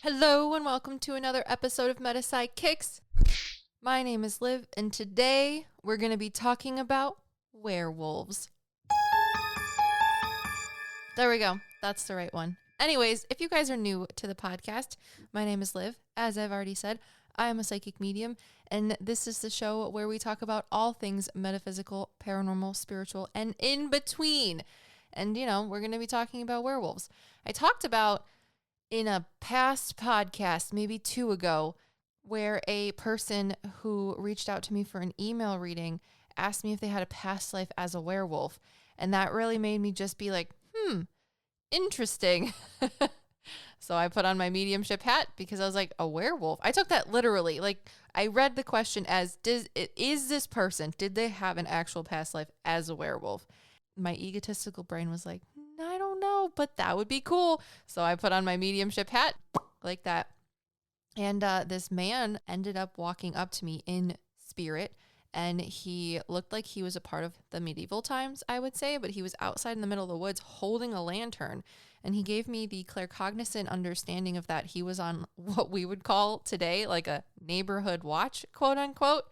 Hello and welcome to another episode of PsycKicks. My name is Liv and today we're going to be talking about werewolves. There we go. That's the right one. Anyways, if you guys are new to the podcast, my name is Liv. As I've already said, I am a psychic medium, and this is the show where we talk about all things metaphysical, paranormal, spiritual, and in between. And, we're going to be talking about werewolves. I talked about in a past podcast, maybe 2 ago, where a person who reached out to me for an email reading asked me if they had a past life as a werewolf. And that really made me just be like, interesting. So I put on my mediumship hat because I was like, a werewolf? I took that literally. Like, I read the question as, is this person, did they have an actual past life as a werewolf? My egotistical brain was like, I don't know, but that would be cool. So I put on my mediumship hat like that. And this man ended up walking up to me in spirit. And he looked like he was a part of the medieval times, I would say, but he was outside in the middle of the woods holding a lantern. And he gave me the claircognizant understanding of that he was on what we would call today like a neighborhood watch, quote unquote,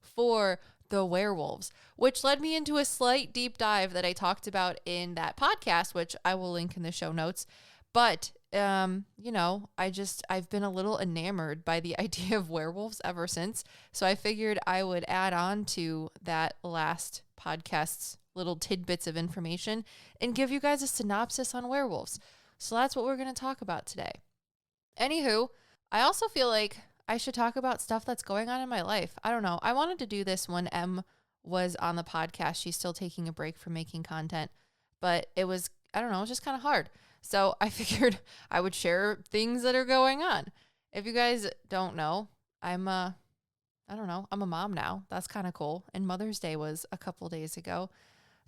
for the werewolves, which led me into a slight deep dive that I talked about in that podcast, which I will link in the show notes. But, I've been a little enamored by the idea of werewolves ever since. So I figured I would add on to that last podcast's little tidbits of information and give you guys a synopsis on werewolves. So that's what we're going to talk about today. Anywho, I also feel like I should talk about stuff that's going on in my life. I don't know. I wanted to do this when Em was on the podcast. She's still taking a break from making content, but it was just kind of hard. So I figured I would share things that are going on. If you guys don't know, I'm a mom now. That's kind of cool. And Mother's Day was a couple days ago,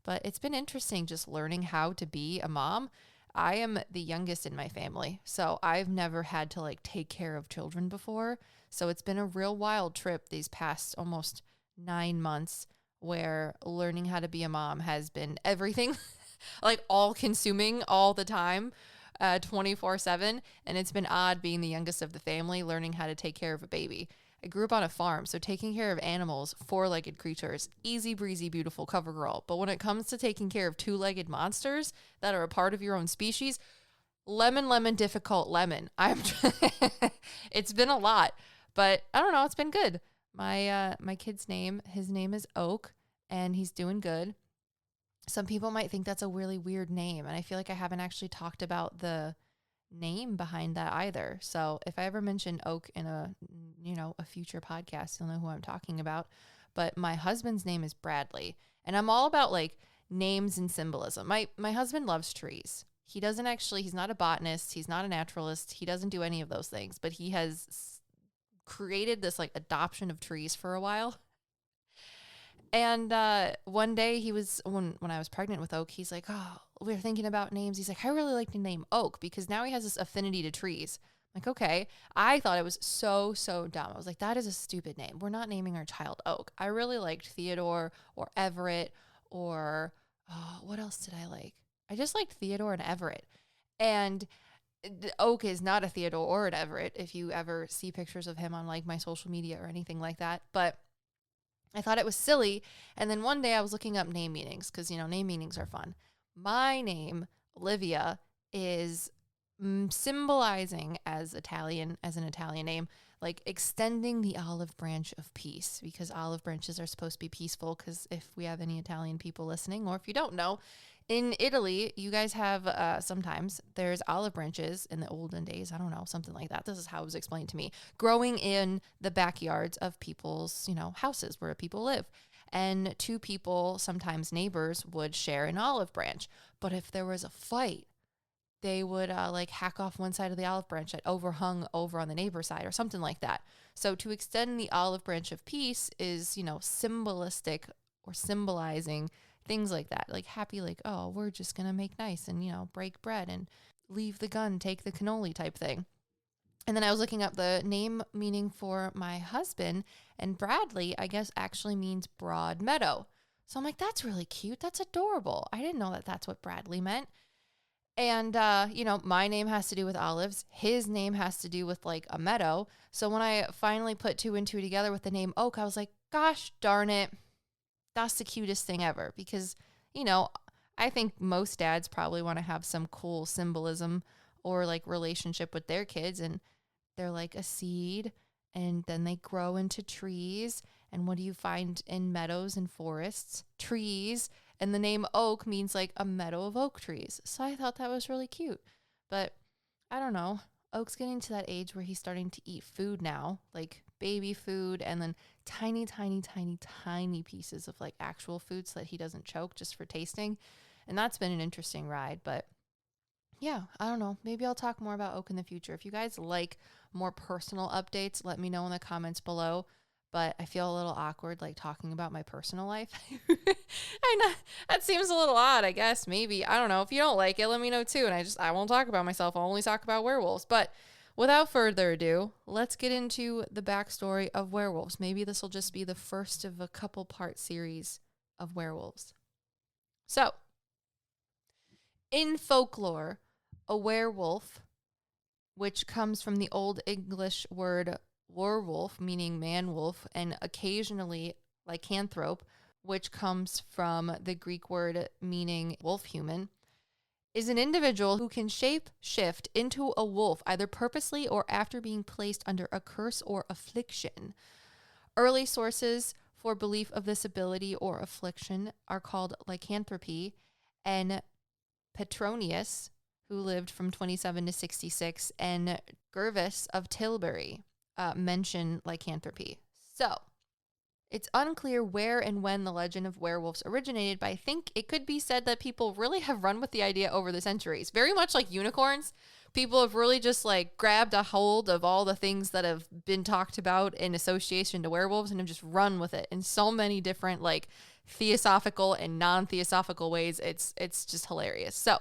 but it's been interesting just learning how to be a mom. I am the youngest in my family, so I've never had to take care of children before. So it's been a real wild trip these past almost 9 months where learning how to be a mom has been everything, all consuming all the time, 24/7. And it's been odd being the youngest of the family, learning how to take care of a baby. I grew up on a farm, so taking care of animals, 4-legged creatures, easy breezy, beautiful cover girl. But when it comes to taking care of 2-legged monsters that are a part of your own species, lemon, difficult lemon. It's been a lot, but I don't know. It's been good. My kid's his name is Oak, and he's doing good. Some people might think that's a really weird name, and I feel like I haven't actually talked about the name behind that either. So if I ever mention Oak in a future podcast, you'll know who I'm talking about. But my husband's name is Bradley, and I'm all about names and symbolism. My husband loves trees. He's not a botanist. He's not a naturalist. He doesn't do any of those things, but he has created this adoption of trees for a while. And one day when I was pregnant with Oak, he's like, oh, we were thinking about names. He's like, I really like to name Oak because now he has this affinity to trees. I'm like, okay. I thought it was so dumb. I was like, that is a stupid name. We're not naming our child Oak. I really liked Theodore or Everett or what else did I like? I just liked Theodore and Everett. And Oak is not a Theodore or an Everett if you ever see pictures of him on my social media or anything like that. But I thought it was silly. And then one day I was looking up name meanings because, name meanings are fun. My name, Olivia, is symbolizing as an Italian name, extending the olive branch of peace, because olive branches are supposed to be peaceful. Because if we have any Italian people listening, or if you don't know, in Italy, you guys have sometimes there's olive branches in the olden days. I don't know, something like that. This is how it was explained to me. Growing in the backyards of people's, houses where people live. And 2 people, sometimes neighbors, would share an olive branch. But if there was a fight, they would hack off one side of the olive branch that overhung over on the neighbor's side or something like that. So to extend the olive branch of peace is, symbolistic or symbolizing things like that, happy, oh, we're just going to make nice and, break bread and leave the gun, take the cannoli type thing. And then I was looking up the name meaning for my husband, and Bradley, I guess, actually means broad meadow. So I'm like, that's really cute. That's adorable. I didn't know that that's what Bradley meant. And, my name has to do with olives. His name has to do with like a meadow. So when I finally put two and two together with the name Oak, I was like, gosh darn it. That's the cutest thing ever because, I think most dads probably want to have some cool symbolism or like relationship with their kids. And they're like a seed and then they grow into trees. And what do you find in meadows and forests? Trees. And the name oak means like a meadow of oak trees. So I thought that was really cute. But I don't know. Oak's getting to that age where he's starting to eat food now, like baby food, and then tiny, tiny, tiny, tiny pieces of like actual food so that he doesn't choke just for tasting. And that's been an interesting ride. But yeah, I don't know. Maybe I'll talk more about Oak in the future. If you guys like more personal updates, let me know in the comments below. But I feel a little awkward like talking about my personal life. I know that seems a little odd, I guess. Maybe. I don't know. If you don't like it, let me know too. And I won't talk about myself. I'll only talk about werewolves. But without further ado, let's get into the backstory of werewolves. Maybe this will just be the first of a couple part series of werewolves. So, in folklore, a werewolf, which comes from the Old English word werewolf, meaning man-wolf, and occasionally lycanthrope, which comes from the Greek word meaning wolf-human, is an individual who can shape-shift into a wolf, either purposely or after being placed under a curse or affliction. Early sources for belief of this ability or affliction are called lycanthropy, and Petronius, who lived from 27 to 66, and Gervas of Tilbury mention lycanthropy. So, it's unclear where and when the legend of werewolves originated, but I think it could be said that people really have run with the idea over the centuries. Very much like unicorns, people have really just like grabbed a hold of all the things that have been talked about in association to werewolves and have just run with it in so many different like theosophical and non-theosophical ways. It's just hilarious. So,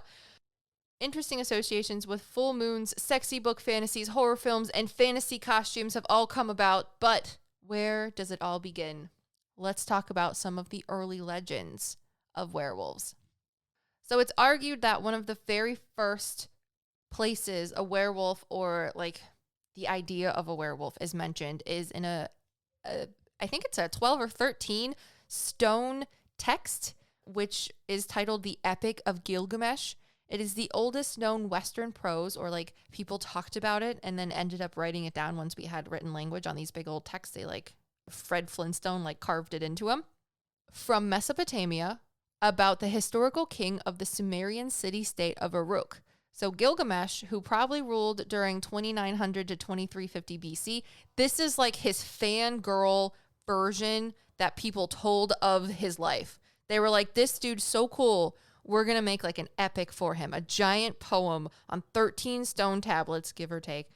interesting associations with full moons, sexy book fantasies, horror films, and fantasy costumes have all come about, but where does it all begin? Let's talk about some of the early legends of werewolves. So it's argued that one of the very first places a werewolf or like the idea of a werewolf is mentioned is in I think it's a 12 or 13 stone text, which is titled the Epic of Gilgamesh. It is the oldest known Western prose, or like people talked about it and then ended up writing it down once we had written language on these big old texts. They like Fred Flintstone like carved it into them. From Mesopotamia, about the historical king of the Sumerian city-state of Uruk. So Gilgamesh, who probably ruled during 2900 to 2350 BC, this is like his fangirl version that people told of his life. They were like, this dude's so cool. We're going to make like an epic for him, a giant poem on 13 stone tablets, give or take.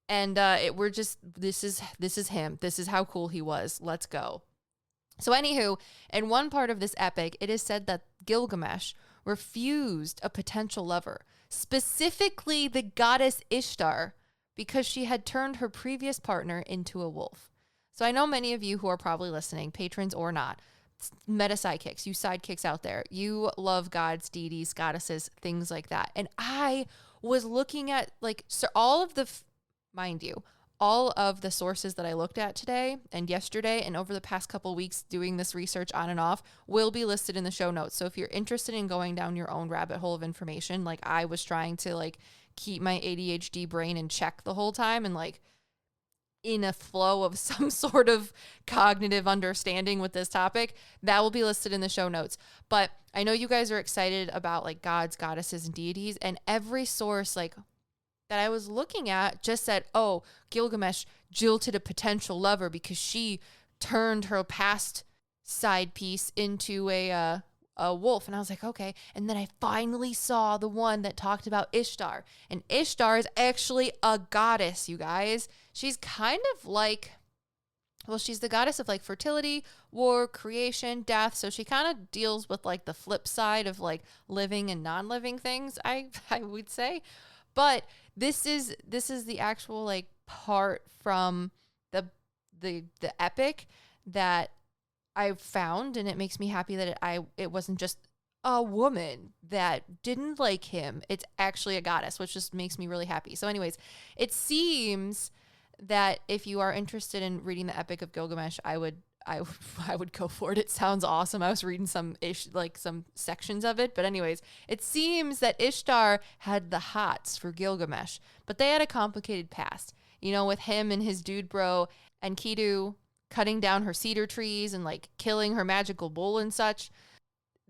And this is him. This is how cool he was. Let's go. So anywho, in one part of this epic, it is said that Gilgamesh refused a potential lover, specifically the goddess Ishtar, because she had turned her previous partner into a wolf. So I know many of you who are probably listening, patrons or not, meta PsycKicks, you sidekicks out there, you love gods, deities, goddesses, things like that. And I was looking at like mind you, all of the sources that I looked at today and yesterday and over the past couple weeks doing this research on and off will be listed in the show notes. So if you're interested in going down your own rabbit hole of information, like I was trying to like keep my ADHD brain in check the whole time and like in a flow of some sort of cognitive understanding with this topic, that will be listed in the show notes. But I know you guys are excited about like gods, goddesses, and deities, and every source like that I was looking at just said, oh, Gilgamesh jilted a potential lover because she turned her past side piece into a wolf. And I was like, okay. And then I finally saw the one that talked about Ishtar. And Ishtar is actually a goddess, you guys. She's kind of like, well, she's the goddess of like fertility, war, creation, death. So she kind of deals with like the flip side of like living and non-living things, I would say. But this is the actual like part from the epic that I found, and it makes me happy that it wasn't just a woman that didn't like him. It's actually a goddess, which just makes me really happy. So anyways, it seems that if you are interested in reading the Epic of Gilgamesh, I would go for it. It sounds awesome. I was reading some sections of it, but anyways, it seems that Ishtar had the hots for Gilgamesh, but they had a complicated past. You know, with him and his dude bro Enkidu cutting down her cedar trees and like killing her magical bull and such.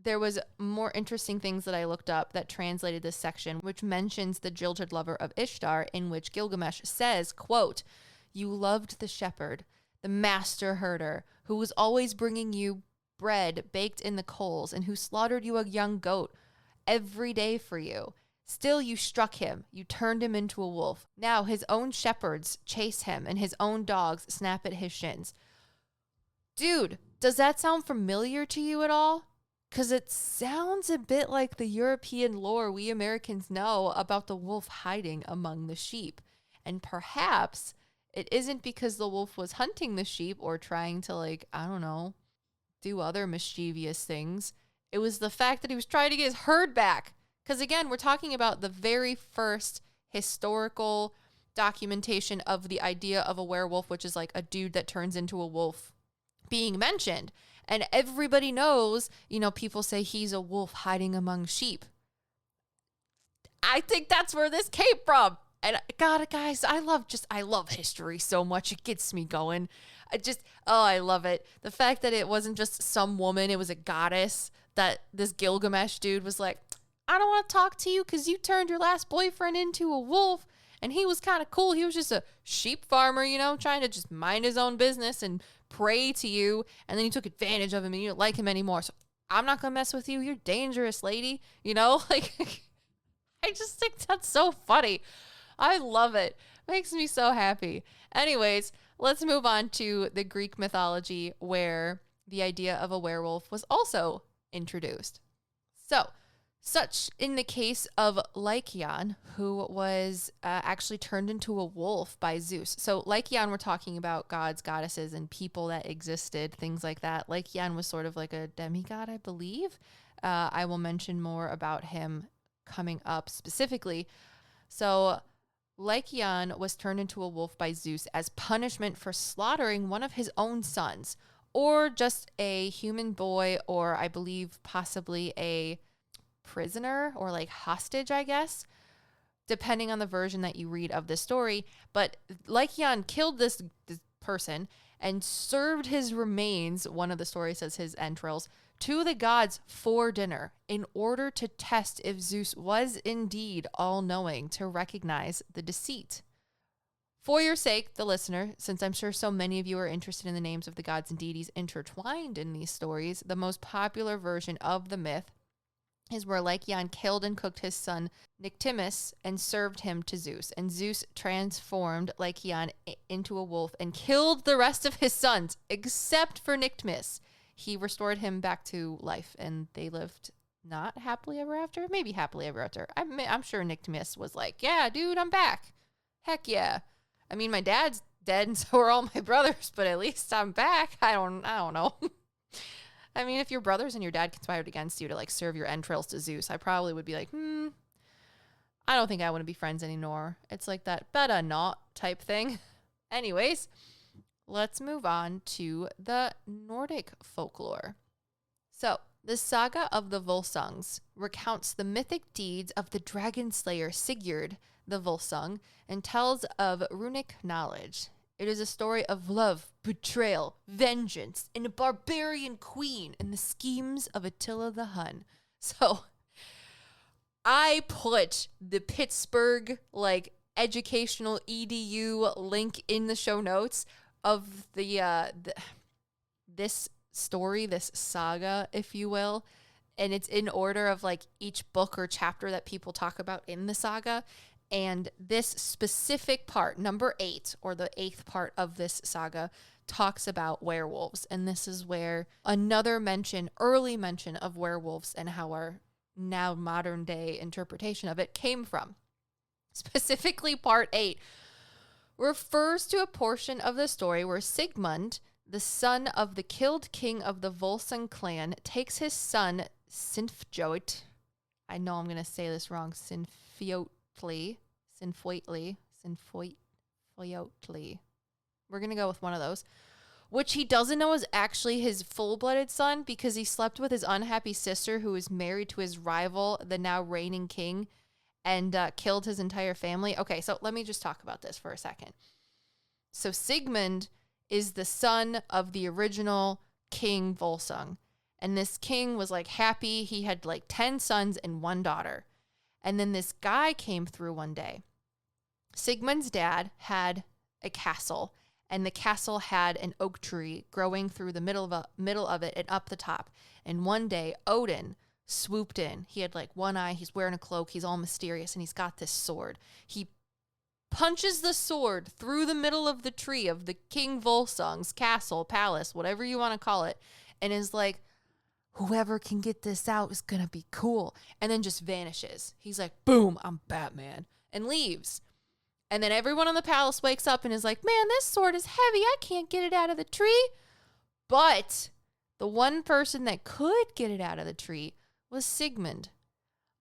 There was more interesting things that I looked up that translated this section, which mentions the jilted lover of Ishtar, in which Gilgamesh says, quote, "You loved the shepherd, the master herder, who was always bringing you bread baked in the coals, and who slaughtered you a young goat every day for you. Still you struck him, you turned him into a wolf. Now his own shepherds chase him, and his own dogs snap at his shins." Dude, does that sound familiar to you at all? Because it sounds a bit like the European lore we Americans know about the wolf hiding among the sheep. And perhaps it isn't because the wolf was hunting the sheep or trying to, like, I don't know, do other mischievous things. It was the fact that he was trying to get his herd back. Because again, we're talking about the very first historical documentation of the idea of a werewolf, which is like a dude that turns into a wolf, being mentioned. And everybody knows, you know, people say he's a wolf hiding among sheep. I think that's where this came from. And God, guys, I love history so much. It gets me going. I love it. The fact that it wasn't just some woman, it was a goddess, that this Gilgamesh dude was like, "I don't want to talk to you because you turned your last boyfriend into a wolf. And he was kind of cool. He was just a sheep farmer, you know, trying to just mind his own business and pray to you. And then you took advantage of him and you don't like him anymore. So I'm not going to mess with you. You're dangerous, lady." You know, like, I just think that's so funny. I love it. Makes me so happy. Anyways, let's move on to the Greek mythology, where the idea of a werewolf was also introduced. So, such in the case of Lycaon, who was actually turned into a wolf by Zeus. So Lycaon, we're talking about gods, goddesses, and people that existed, things like that. Lycaon was sort of like a demigod, I believe. I will mention more about him coming up specifically. So Lycaon was turned into a wolf by Zeus as punishment for slaughtering one of his own sons, or just a human boy, or I believe possibly a prisoner or like hostage, I guess, depending on the version that you read of this story. But Lycaon killed this person and served his remains, one of the stories says his entrails, to the gods for dinner in order to test if Zeus was indeed all-knowing, to recognize the deceit. For your sake, the listener, since I'm sure so many of you are interested in the names of the gods and deities intertwined in these stories, the most popular version of the myth is where Lycaon killed and cooked his son Nyctimus and served him to Zeus. And Zeus transformed Lycaon into a wolf and killed the rest of his sons, except for Nyctimus. He restored him back to life, and they lived not happily ever after. Maybe happily ever after. I'm sure Nyctimus was like, "Yeah, dude, I'm back. Heck yeah. I mean, my dad's dead, and so are all my brothers, but at least I'm back." I don't know. I mean, if your brothers and your dad conspired against you to like serve your entrails to Zeus, I probably would be like, I don't think I want to be friends anymore. It's like that better not type thing. Anyways, let's move on to the Nordic folklore. So, the saga of the Volsungs recounts the mythic deeds of the dragon slayer Sigurd the Volsung and tells of runic knowledge. It is a story of love, betrayal, vengeance, and a barbarian queen and the schemes of Attila the Hun. So I put the Pittsburgh educational EDU link in the show notes of this story, this saga, if you will. And it's in order of each book or chapter that people talk about in the saga. And this specific part, number 8, or the 8th part of this saga, talks about werewolves. And this is where another early mention of werewolves and how our now modern day interpretation of it came from. Specifically, part 8 refers to a portion of the story where Sigmund, the son of the killed king of the Volsung clan, takes his son Sinfjot. I know I'm going to say this wrong. Sinfjotli. We're going to go with one of those. Which he doesn't know is actually his full-blooded son because he slept with his unhappy sister who was married to his rival, the now reigning king, and killed his entire family. Okay, so let me just talk about this for a second. So Sigmund is the son of the original King Volsung. And this king was like happy. He had like 10 sons and 1 daughter. And then this guy came through one day. Sigmund's dad had a castle. And the castle had an oak tree growing through the middle of it and up the top. And one day, Odin swooped in. He had like one eye. He's wearing a cloak. He's all mysterious. And he's got this sword. He punches the sword through the middle of the tree of the King Volsung's castle, palace, whatever you want to call it. And is like, whoever can get this out is going to be cool. And then just vanishes. He's like, boom, I'm Batman. And leaves. And then everyone in the palace wakes up and is like, man, this sword is heavy. I can't get it out of the tree. But the one person that could get it out of the tree was Sigmund.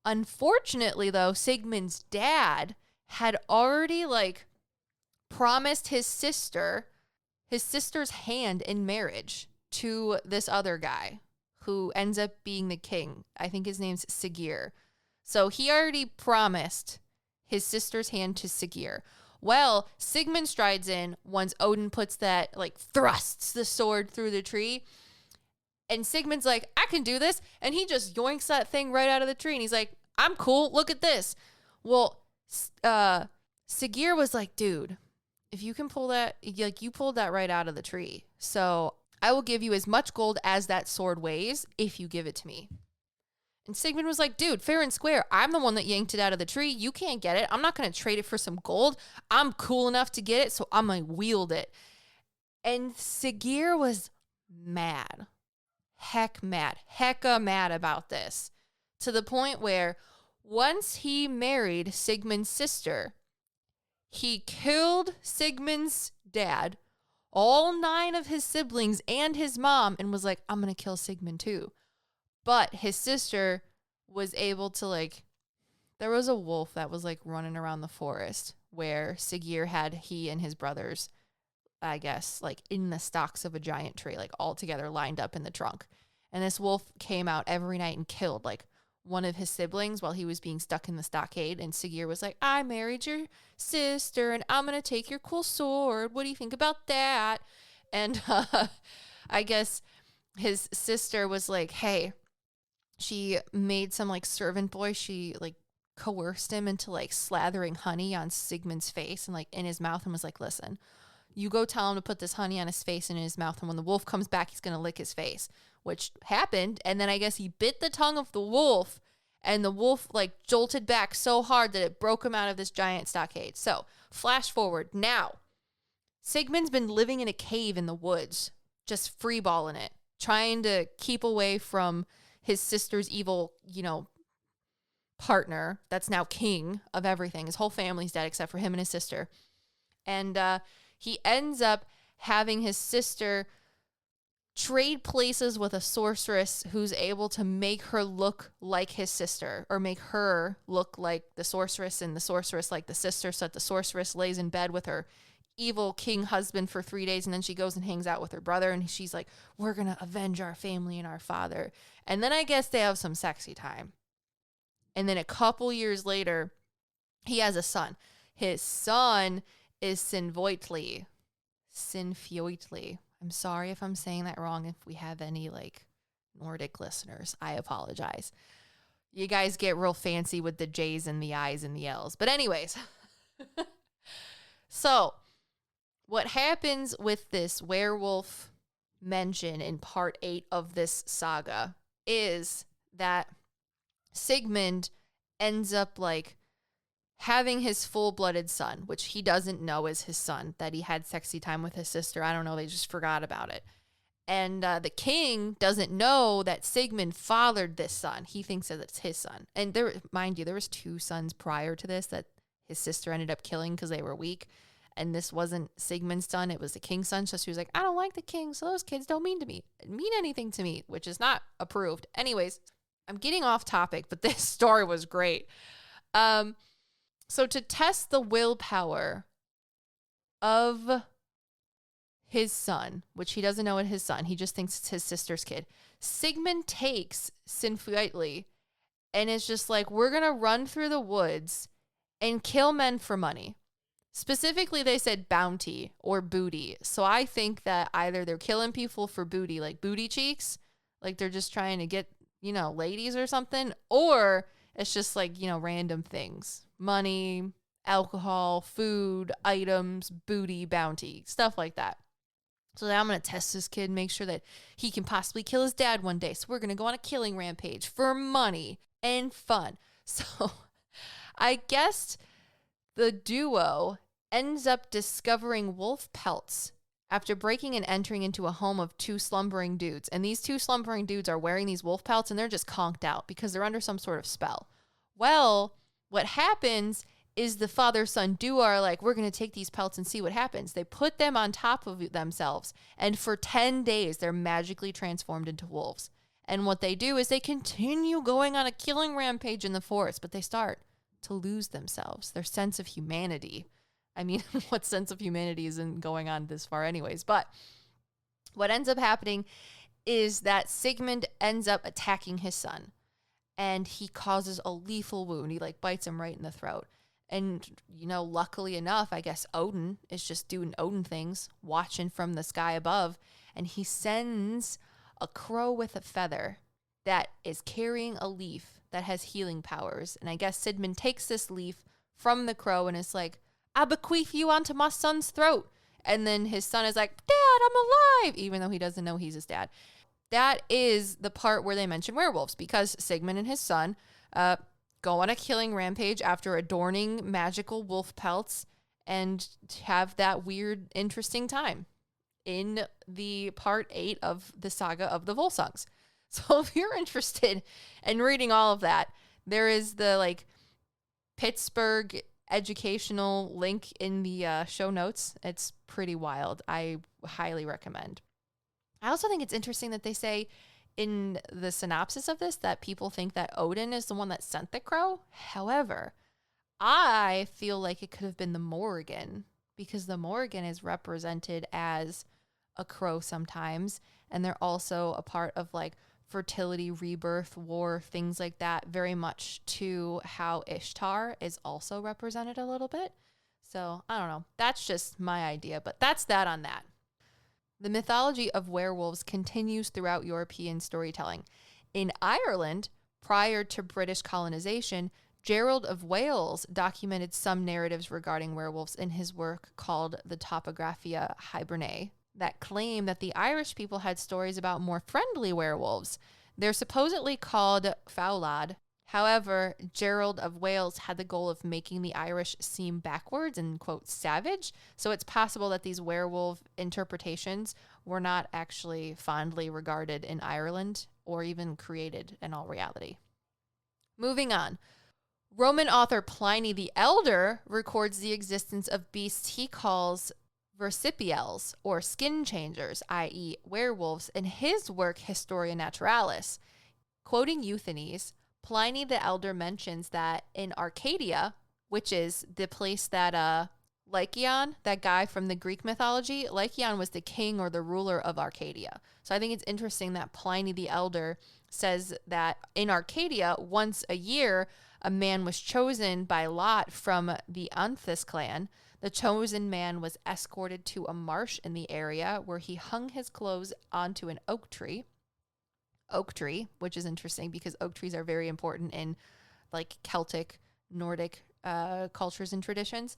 Unfortunately, though, Sigmund's dad had already, like, promised his sister's hand in marriage to this other guy who ends up being the king. I think his name's Siggeir. So he already promised his sister's hand to Siggeir. Well, Sigmund strides in once Odin puts that, like, thrusts the sword through the tree. And Sigmund's like, I can do this. And he just yoinks that thing right out of the tree. And he's like, I'm cool. Look at this. Well, Siggeir was like, dude, if you can pull that, like, you pulled that right out of the tree. So I will give you as much gold as that sword weighs if you give it to me. And Sigmund was like, dude, fair and square. I'm the one that yanked it out of the tree. You can't get it. I'm not going to trade it for some gold. I'm cool enough to get it, so I'm going to wield it. And Siggeir was mad. Hecka mad about this. To the point where once he married Sigmund's sister, he killed Sigmund's dad, all 9 of his siblings, and his mom, and was like, I'm going to kill Sigmund too. But his sister was able to, like, there was a wolf that was, like, running around the forest where Siggeir had he and his brothers, I guess, like, in the stalks of a giant tree, like, all together lined up in the trunk. And this wolf came out every night and killed, like, one of his siblings while he was being stuck in the stockade. And Siggeir was like, I married your sister and I'm going to take your cool sword. What do you think about that? And I guess his sister was like, hey, she made some, like, servant boy. She, like, coerced him into, like, slathering honey on Sigmund's face and, like, in his mouth, and was like, listen, you go tell him to put this honey on his face and in his mouth, and when the wolf comes back, he's going to lick his face, which happened. And then I guess he bit the tongue of the wolf, and the wolf, like, jolted back so hard that it broke him out of this giant stockade. So flash forward. Now, Sigmund's been living in a cave in the woods, just freeballing it, trying to keep away from his sister's evil, partner that's now king of everything. His whole family's dead except for him and his sister. And he ends up having his sister trade places with a sorceress who's able to make her look like his sister, or make her look like the sorceress and the sorceress like the sister, so that the sorceress lays in bed with her evil king husband for 3 days, and then she goes and hangs out with her brother, and she's like, we're gonna avenge our family and our father. And then I guess they have some sexy time. And then a couple years later, he has a son. His son is Sinfjotli. I'm sorry if I'm saying that wrong. If we have any, like, Nordic listeners, I apologize. You guys get real fancy with the J's and the I's and the L's. But anyways, so what happens with this werewolf mention in part 8 of this saga is that Sigmund ends up, like, having his full-blooded son, which he doesn't know is his son, that he had sexy time with his sister. I don't know. They just forgot about it. And the king doesn't know that Sigmund fathered this son. He thinks that it's his son. And there, mind you, there was 2 sons prior to this that his sister ended up killing because they were weak. And this wasn't Sigmund's son. It was the king's son. So she was like, I don't like the king, so those kids don't mean anything to me, which is not approved. Anyways, I'm getting off topic, but this story was great. So to test the willpower of his son, which he doesn't know it's his son, he just thinks it's his sister's kid, Sigmund takes Sinfuitli and is just like, we're going to run through the woods and kill men for money. Specifically, they said bounty or booty. So I think that either they're killing people for booty, like booty cheeks, like they're just trying to get, ladies or something, or it's just like, random things, money, alcohol, food, items, booty, bounty, stuff like that. So now I'm going to test this kid, make sure that he can possibly kill his dad one day. So we're going to go on a killing rampage for money and fun. So I guess the duo ends up discovering wolf pelts after breaking and entering into a home of two slumbering dudes. And these two slumbering dudes are wearing these wolf pelts and they're just conked out because they're under some sort of spell. Well, what happens is the father-son duo are like, we're going to take these pelts and see what happens. They put them on top of themselves, and for 10 days, they're magically transformed into wolves. And what they do is they continue going on a killing rampage in the forest, but they start to lose themselves, their sense of humanity. I mean, what sense of humanity isn't going on this far anyways? But what ends up happening is that Sigmund ends up attacking his son, and he causes a lethal wound. He bites him right in the throat. And, luckily enough, I guess Odin is just doing Odin things, watching from the sky above. And he sends a crow with a feather that is carrying a leaf that has healing powers. And I guess Sigmund takes this leaf from the crow and is like, I bequeath you onto my son's throat. And then his son is like, Dad, I'm alive, even though he doesn't know he's his dad. That is the part where they mention werewolves, because Sigmund and his son go on a killing rampage after adorning magical wolf pelts and have that weird, interesting time in the part 8 of the saga of the Volsungs. So if you're interested in reading all of that, there is the Pittsburgh educational link in the show notes. It's pretty wild. I highly recommend. I also think it's interesting that they say in the synopsis of this that people think that Odin is the one that sent the crow. However, I feel like it could have been the Morrigan, because the Morrigan is represented as a crow sometimes, and they're also a part of fertility, rebirth, war, things like that, very much to how Ishtar is also represented a little bit. So I don't know. That's just my idea, but that's that on that. The mythology of werewolves continues throughout European storytelling. In Ireland, prior to British colonization, Gerald of Wales documented some narratives regarding werewolves in his work called the Topographia Hibernae that claim that the Irish people had stories about more friendly werewolves. They're supposedly called Fowlad. However, Gerald of Wales had the goal of making the Irish seem backwards and, quote, savage. So it's possible that these werewolf interpretations were not actually fondly regarded in Ireland or even created in all reality. Moving on. Roman author Pliny the Elder records the existence of beasts he calls versipiels, or skin changers, i.e. werewolves, in his work Historia Naturalis. Quoting Euthynes, Pliny the Elder mentions that in Arcadia, which is the place that Lycaon, that guy from the Greek mythology, Lycaon was the king or the ruler of Arcadia. So I think it's interesting that Pliny the Elder says that in Arcadia, once a year, a man was chosen by lot from the Anthus clan. The chosen man was escorted to a marsh in the area where he hung his clothes onto an oak tree, which is interesting because oak trees are very important in Celtic, Nordic cultures and traditions.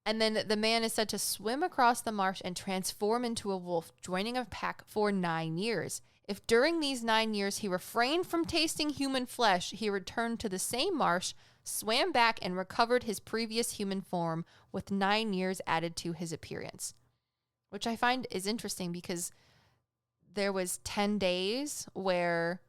And then the man is said to swim across the marsh and transform into a wolf, joining a pack for 9 years. If during these 9 years he refrained from tasting human flesh, he returned to the same marsh, swam back, and recovered his previous human form with 9 years added to his appearance. Which I find is interesting because there was 10 days where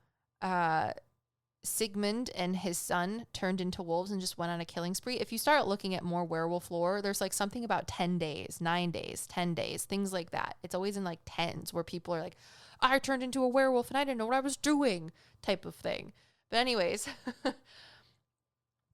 Sigmund and his son turned into wolves and just went on a killing spree. If you start looking at more werewolf lore, there's something about 10 days, 9 days, 10 days, things like that. It's always in tens where people are like, I turned into a werewolf and I didn't know what I was doing type of thing. But anyways,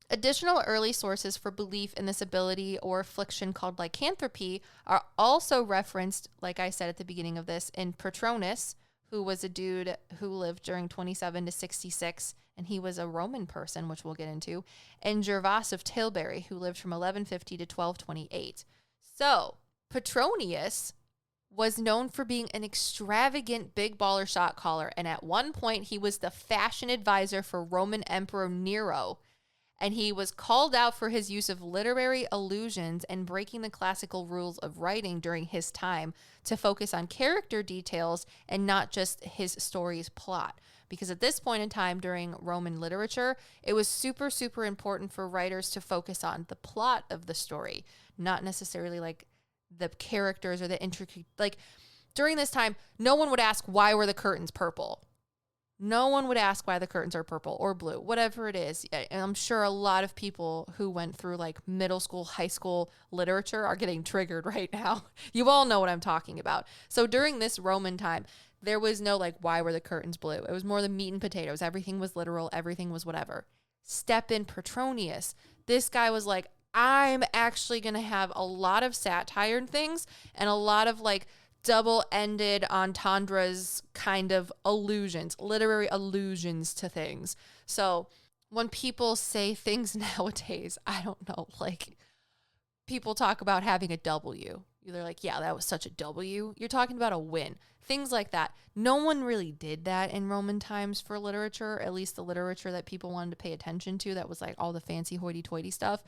additional early sources for belief in this ability or affliction called lycanthropy are also referenced, like I said at the beginning of this, in Petronius, who was a dude who lived during 27 to 66, and he was a Roman person, which we'll get into, and Gervas of Tilbury, who lived from 1150 to 1228. So, Petronius was known for being an extravagant big baller shot caller, and at one point he was the fashion advisor for Roman Emperor Nero, and he was called out for his use of literary allusions and breaking the classical rules of writing during his time to focus on character details and not just his story's plot. Because at this point in time during Roman literature, it was super, super important for writers to focus on the plot of the story, not necessarily like the characters or the intricate. Like during this time, no one would ask, why were the curtains purple? No one would ask why the curtains are purple or blue, whatever it is. And I'm sure a lot of people who went through like middle school, high school literature are getting triggered right now. You all know what I'm talking about. So during this Roman time, there was no like, why were the curtains blue? It was more the meat and potatoes. Everything was literal. Everything was whatever. Step in Petronius. This guy was like, I'm actually going to have a lot of satire and things and a lot of like double-ended entendres kind of allusions, literary allusions to things. So when people say things nowadays, I don't know, like people talk about having a W. They're like, yeah, that was such a W. You're talking about a win. Things like that. No one really did that in Roman times for literature, at least the literature that people wanted to pay attention to. That was like all the fancy hoity-toity stuff.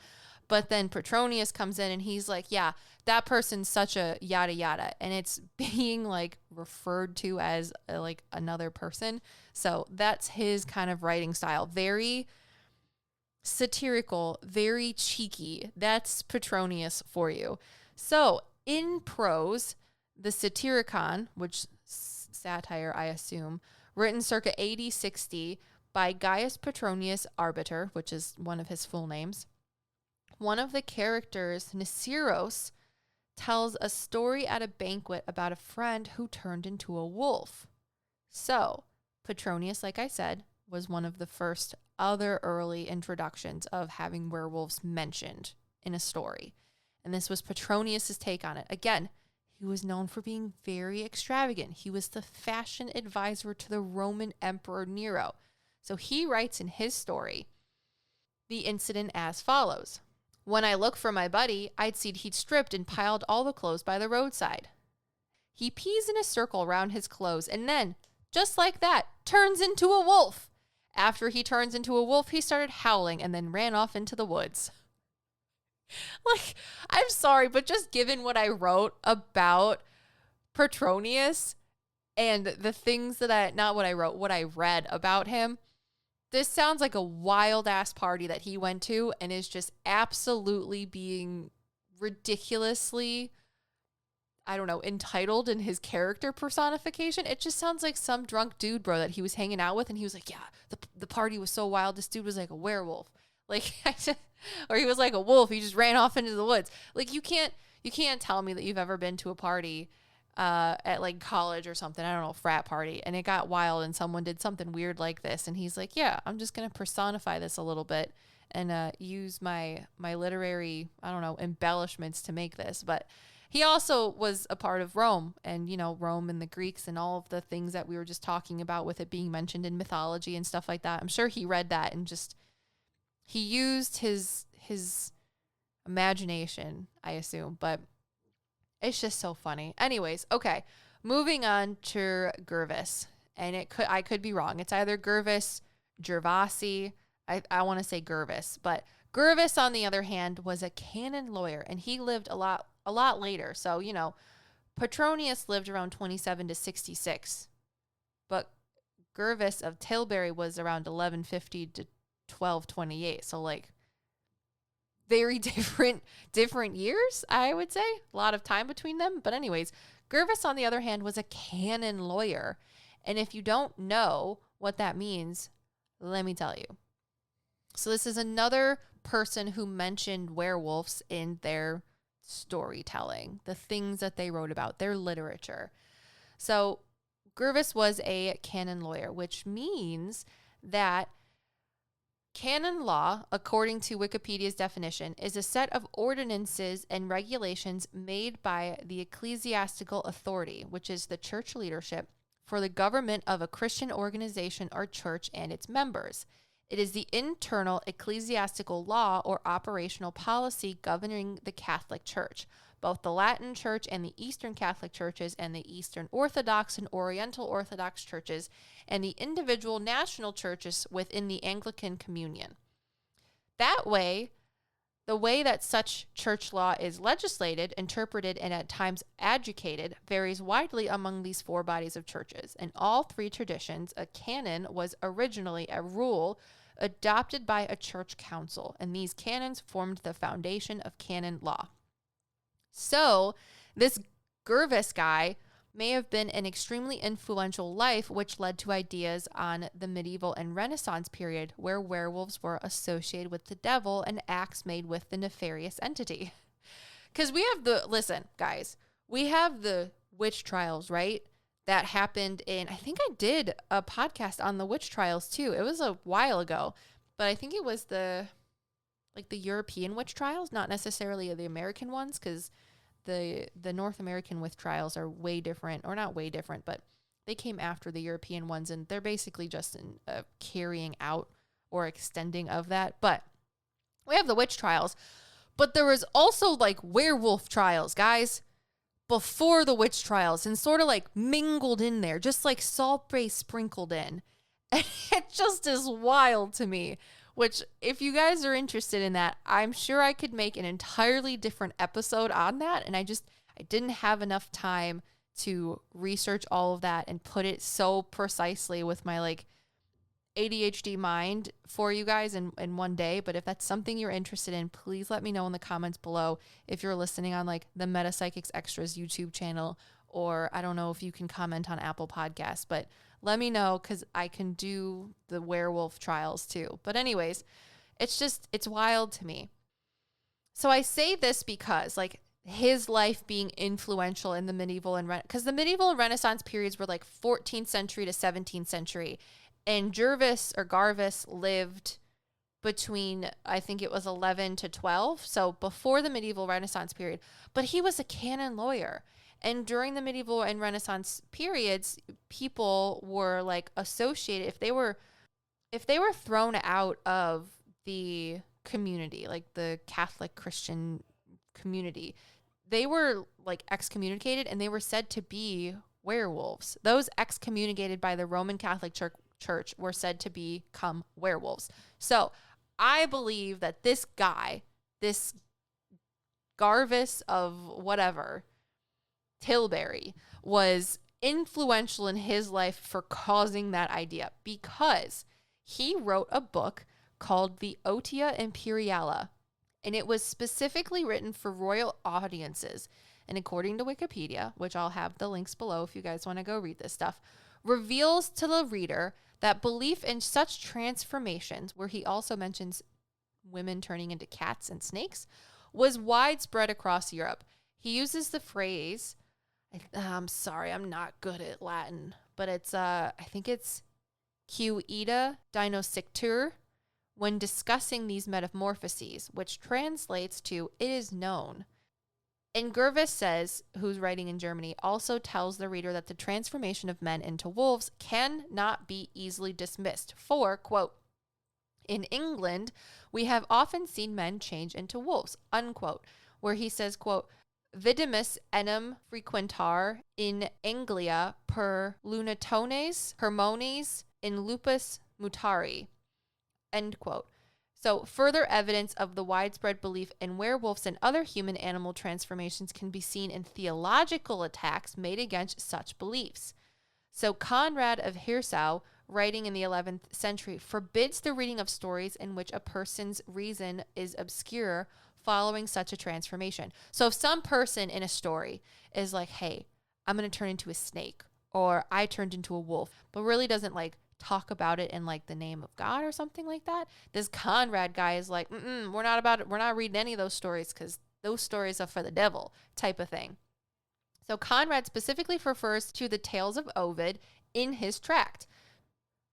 But then Petronius comes in and he's like, yeah, that person's such a yada yada. And it's being like referred to as like another person. So that's his kind of writing style. Very satirical, very cheeky. That's Petronius for you. So in prose, the Satyricon, which satire, I assume, written circa AD 60 by Gaius Petronius Arbiter, which is one of his full names. One of the characters, Nisiros, tells a story at a banquet about a friend who turned into a wolf. So, Petronius, like I said, was one of the first other early introductions of having werewolves mentioned in a story. And this was Petronius's take on it. Again, he was known for being very extravagant. He was the fashion advisor to the Roman Emperor Nero. So he writes in his story the incident as follows. When I looked for my buddy, I'd seen he'd stripped and piled all the clothes by the roadside. He pees in a circle around his clothes and then, just like that, turns into a wolf. After he turns into a wolf, he started howling and then ran off into the woods. Like, I'm sorry, but just given what I wrote about Petronius and the things that not what I wrote, what I read about him, this sounds like a wild ass party that he went to and is just absolutely being ridiculously, I don't know, entitled in his character personification. It just sounds like some drunk dude, bro, that he was hanging out with. And he was like, yeah, the party was so wild. This dude was like a werewolf. Like, or he was like a wolf. He just ran off into the woods. Like, you can't tell me that you've ever been to a party at like college or something, I don't know, frat party, and it got wild and someone did something weird like this. And he's like, yeah, I'm just going to personify this a little bit and use my literary, I don't know, embellishments to make this. But he also was a part of Rome and, you know, Rome and the Greeks and all of the things that we were just talking about with it being mentioned in mythology and stuff like that. I'm sure he read that and just, he used his imagination, I assume, but it's just so funny. Anyways, okay, moving on to Gervas, and I could be wrong. It's either Gervas, Gervasi. I want to say Gervas, but Gervas, on the other hand, was a canon lawyer, and he lived a lot later. So, you know, Petronius lived around 27 to 66, but Gervas of Tilbury was around 1150 to 1228. So, like, very different years, I would say. A lot of time between them. But anyways, Gervas, on the other hand, was a canon lawyer. And if you don't know what that means, let me tell you. So this is another person who mentioned werewolves in their storytelling, the things that they wrote about, their literature. So Gervas was a canon lawyer, which means that Canon law, according to Wikipedia's definition, is a set of ordinances and regulations made by the ecclesiastical authority, which is the church leadership, for the government of a Christian organization or church and its members. It is the internal ecclesiastical law or operational policy governing the Catholic Church. Both the Latin Church and the Eastern Catholic Churches and the Eastern Orthodox and Oriental Orthodox Churches and the individual national churches within the Anglican Communion. That way, the way that such church law is legislated, interpreted, and at times adjudicated varies widely among these four bodies of churches. In all three traditions, a canon was originally a rule adopted by a church council, and these canons formed the foundation of canon law. So, this Gervais guy may have been an extremely influential life, which led to ideas on the medieval and Renaissance period where werewolves were associated with the devil and acts made with the nefarious entity. Because we have listen, guys, we have the witch trials, right? That happened in, I think I did a podcast on the witch trials too. It was a while ago, but I think it was the European witch trials, not necessarily the American ones, because the North American witch trials are way different, or not way different, but they came after the European ones, and they're basically just a carrying out or extending of that. But we have the witch trials, but there was also like werewolf trials, guys, before the witch trials, and sort of like mingled in there, just like Salt Bae sprinkled in. And it just is wild to me. Which, if you guys are interested in that, I'm sure I could make an entirely different episode on that. And I didn't have enough time to research all of that and put it so precisely with my like ADHD mind for you guys in one day. But if that's something you're interested in, please let me know in the comments below. If you're listening on like the PsycKicks Extras YouTube channel, or I don't know if you can comment on Apple Podcasts, but let me know, because I can do the werewolf trials too. But anyways, it's wild to me. So I say this because like his life being influential in the medieval and because the medieval and Renaissance periods were like 14th century to 17th century. And Gervais lived between, I think it was 11 to 12. So before the medieval Renaissance period, but he was a canon lawyer. And during the medieval and Renaissance periods, people were like associated, if they were thrown out of the community, like the Catholic Christian community, they were like excommunicated, and they were said to be werewolves. Those excommunicated by the Roman Catholic Church were said to become werewolves. So I believe that this guy, this Gervais of whatever, Tilbury, was influential in his life for causing that idea, because he wrote a book called the Otia Imperiala, and it was specifically written for royal audiences. And according to Wikipedia, which I'll have the links below if you guys want to go read this stuff, reveals to the reader that belief in such transformations, where he also mentions women turning into cats and snakes, was widespread across Europe. He uses the phrase, I'm sorry, I'm not good at Latin, but it's, I think it's Quida dinosictur, when discussing these metamorphoses, which translates to, it is known. And Gervais says, who's writing in Germany, also tells the reader that the transformation of men into wolves cannot be easily dismissed. For, quote, in England, we have often seen men change into wolves, unquote, where he says, quote, vidimus enim frequentar in Anglia per lunatones hermones in lupus mutari, end quote. So further evidence of the widespread belief in werewolves and other human animal transformations can be seen in theological attacks made against such beliefs. So Conrad of Hirsau, writing in the 11th century, forbids the reading of stories in which a person's reason is obscure following such a transformation. So if some person in a story is like, hey, I'm going to turn into a snake, or I turned into a wolf, but really doesn't like talk about it in like the name of God or something like that, this Conrad guy is like, we're not about it. We're not reading any of those stories, because those stories are for the devil, type of thing. So Conrad specifically refers to the tales of Ovid in his tract.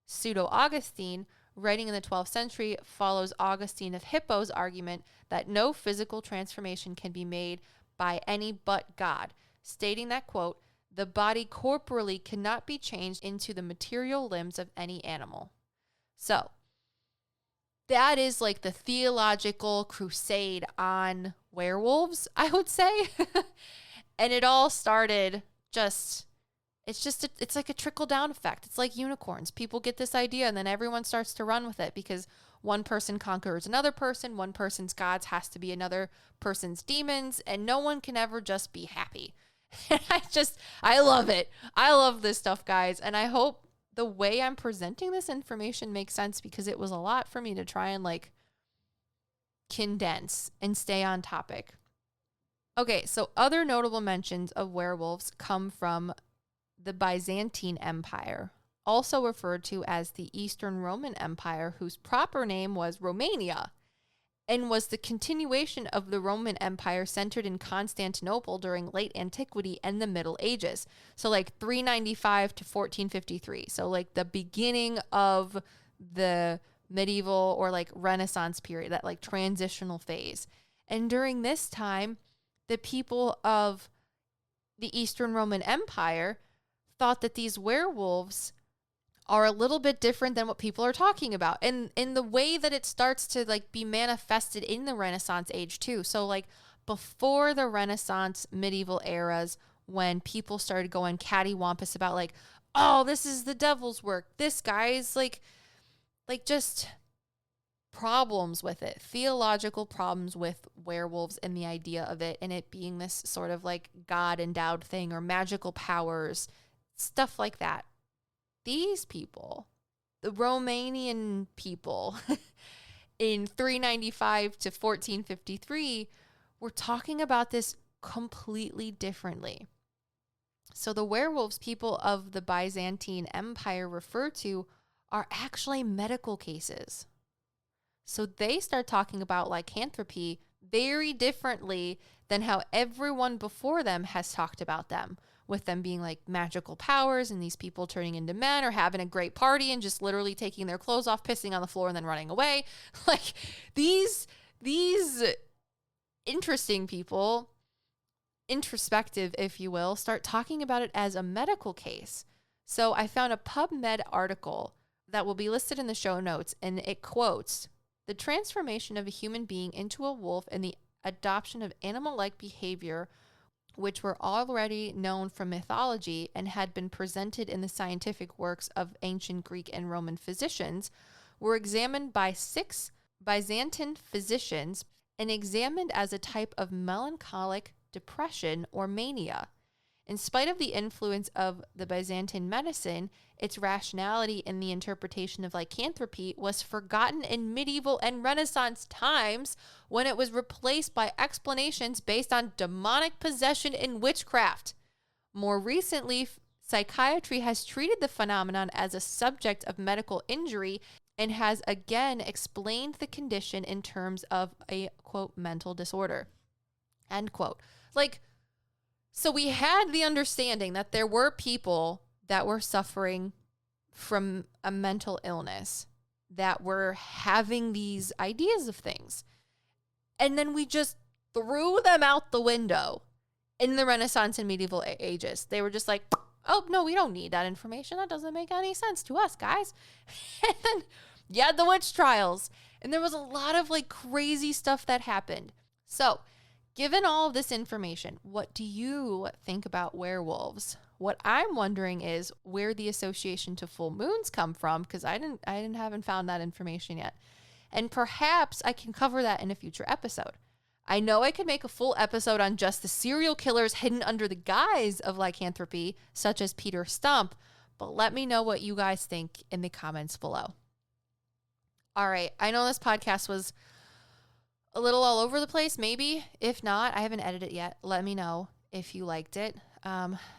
Pseudo-Augustine writing in the 12th century, follows Augustine of Hippo's argument that no physical transformation can be made by any but God, stating that, quote, the body corporally cannot be changed into the material limbs of any animal. So that is like the theological crusade on werewolves, I would say. And it all started it's like a trickle down effect. It's like unicorns. People get this idea and then everyone starts to run with it because one person conquers another person. One person's gods has to be another person's demons, and no one can ever just be happy. And I love it. I love this stuff, guys. And I hope the way I'm presenting this information makes sense, because it was a lot for me to try and like condense and stay on topic. Okay, so other notable mentions of werewolves come from the Byzantine Empire, also referred to as the Eastern Roman Empire, whose proper name was Romania, and was the continuation of the Roman Empire centered in Constantinople during late antiquity and the Middle Ages. So like 395 to 1453. So like the beginning of the medieval or like Renaissance period, that like transitional phase. And during this time, the people of the Eastern Roman Empire thought that these werewolves are a little bit different than what people are talking about. And in the way that it starts to like be manifested in the Renaissance age too. So like before the Renaissance medieval eras, when people started going cattywampus about like, oh, this is the devil's work. This guy's like just problems with it, theological problems with werewolves and the idea of it, and it being this sort of like God endowed thing or magical powers, stuff like that. These people, the Romanian people in 395 to 1453, were talking about this completely differently. So the werewolves people of the Byzantine Empire refer to are actually medical cases. So they start talking about lycanthropy very differently than how everyone before them has talked about them, with them being like magical powers and these people turning into men or having a great party and just literally taking their clothes off, pissing on the floor, and then running away. Like these interesting people, introspective, if you will, start talking about it as a medical case. So I found a PubMed article that will be listed in the show notes, and it quotes, the transformation of a human being into a wolf and the adoption of animal-like behavior, which were already known from mythology and had been presented in the scientific works of ancient Greek and Roman physicians, were examined by 6 Byzantine physicians and examined as a type of melancholic depression or mania. In spite of the influence of the Byzantine medicine, its rationality in the interpretation of lycanthropy was forgotten in medieval and Renaissance times, when it was replaced by explanations based on demonic possession and witchcraft. More recently, psychiatry has treated the phenomenon as a subject of medical injury and has again explained the condition in terms of a, quote, mental disorder, end quote. Like, so we had the understanding that there were people that were suffering from a mental illness, that were having these ideas of things. And then we just threw them out the window in the Renaissance and medieval ages. They were just like, oh, no, we don't need that information. That doesn't make any sense to us, guys. And then you had the witch trials. And there was a lot of like crazy stuff that happened. So given all of this information, what do you think about werewolves? What I'm wondering is where the association to full moons come from, because I haven't found that information yet. And perhaps I can cover that in a future episode. I know I could make a full episode on just the serial killers hidden under the guise of lycanthropy, such as Peter Stump, but let me know what you guys think in the comments below. All right, I know this podcast was a little all over the place, maybe. If not, I haven't edited it yet. Let me know if you liked it.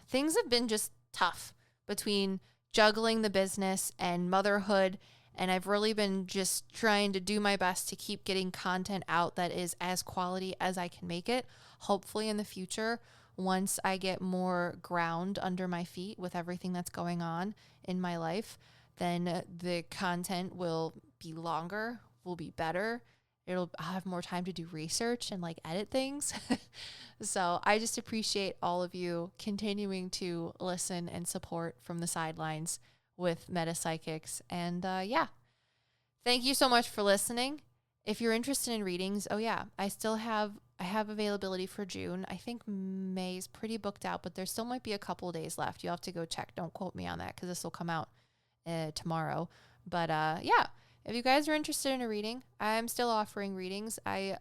Things have been just tough between juggling the business and motherhood, and I've really been just trying to do my best to keep getting content out that is as quality as I can make it. Hopefully in the future, once I get more ground under my feet with everything that's going on in my life, then the content will be longer, will be better. I'll have more time to do research and like edit things. So I just appreciate all of you continuing to listen and support from the sidelines with PsycKicks. And yeah, thank you so much for listening. If you're interested in readings, oh yeah, I have availability for June. I think May's pretty booked out, but there still might be a couple days left. You'll have to go check. Don't quote me on that because this will come out tomorrow. But yeah, if you guys are interested in a reading, I'm still offering readings. I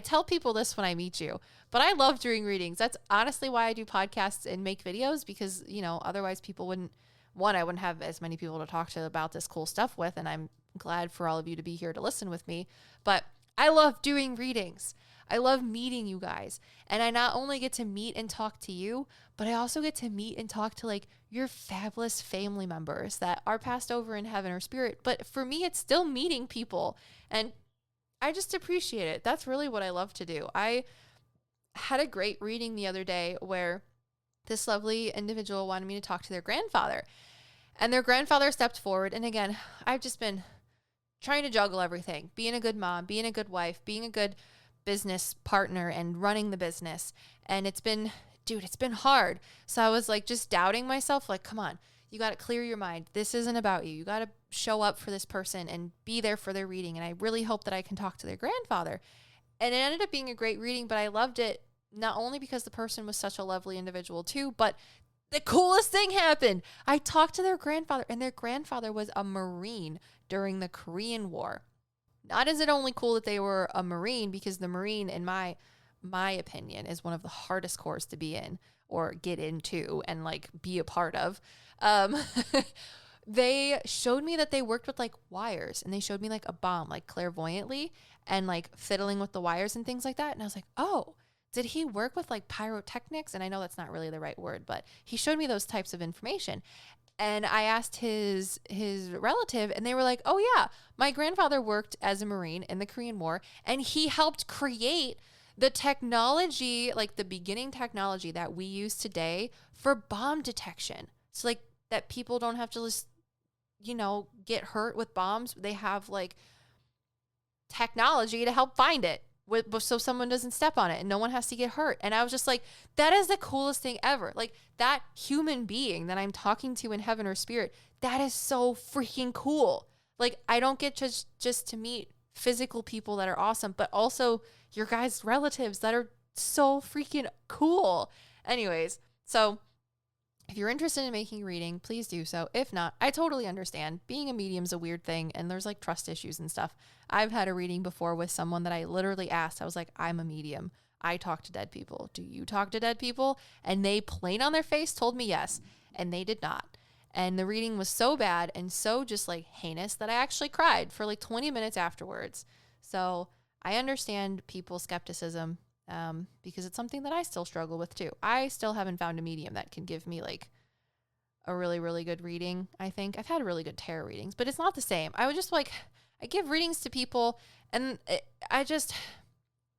tell people this when I meet you, but I love doing readings. That's honestly why I do podcasts and make videos, because, you know, otherwise people I wouldn't have as many people to talk to about this cool stuff with. And I'm glad for all of you to be here to listen with me, but I love doing readings. I love meeting you guys. And I not only get to meet and talk to you, but I also get to meet and talk to like your fabulous family members that are passed over in heaven or spirit. But for me, it's still meeting people. And I just appreciate it. That's really what I love to do. I had a great reading the other day where this lovely individual wanted me to talk to their grandfather. And their grandfather stepped forward. And again, I've just been trying to juggle everything. Being a good mom, being a good wife, being a good business partner, and running the business. And it's been hard. So I was like just doubting myself, like, come on, you got to clear your mind. This isn't about you. You got to show up for this person and be there for their reading. And I really hope that I can talk to their grandfather. And it ended up being a great reading, but I loved it not only because the person was such a lovely individual too, but the coolest thing happened. I talked to their grandfather, and their grandfather was a Marine during the Korean War. Not is it only cool that they were a Marine, because the Marine, in my opinion, is one of the hardest corps to be in or get into and like be a part of. They showed me that they worked with like wires, and they showed me like a bomb, like clairvoyantly, and like fiddling with the wires and things like that. And I was like, oh, did he work with like pyrotechnics? And I know that's not really the right word, but he showed me those types of information. And I asked his relative, and they were like, oh yeah, my grandfather worked as a Marine in the Korean War, and he helped create the technology, like the beginning technology that we use today for bomb detection. So like that people don't have to just, you know, get hurt with bombs. They have like technology to help find it, so someone doesn't step on it and no one has to get hurt. And I was just like, that is the coolest thing ever. Like that human being that I'm talking to in heaven or spirit, that is so freaking cool. Like I don't get just to meet physical people that are awesome, but also your guys' relatives that are so freaking cool. Anyways, so if you're interested in making a reading, please do so. If not, I totally understand. Being a medium is a weird thing, and there's like trust issues and stuff. I've had a reading before with someone that I literally asked. I was like, I'm a medium. I talk to dead people. Do you talk to dead people? And they plain on their face told me yes, and they did not. And the reading was so bad and so just like heinous that I actually cried for like 20 minutes afterwards. So I understand people's skepticism. Because it's something that I still struggle with too. I still haven't found a medium that can give me like a really, really good reading. I think I've had really good tarot readings, but it's not the same. I would just like, I give readings to people, and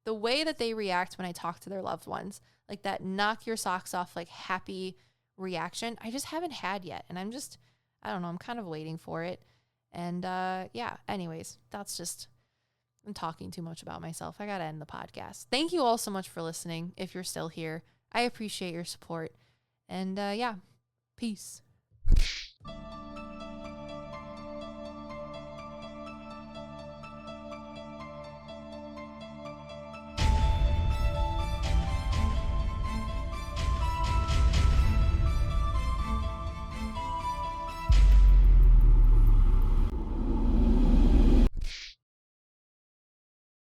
the way that they react when I talk to their loved ones, like that knock your socks off, like happy reaction, I just haven't had yet. And I don't know, I'm kind of waiting for it. And yeah, anyways, I'm talking too much about myself. I got to end the podcast. Thank you all so much for listening. If you're still here, I appreciate your support. And yeah, peace.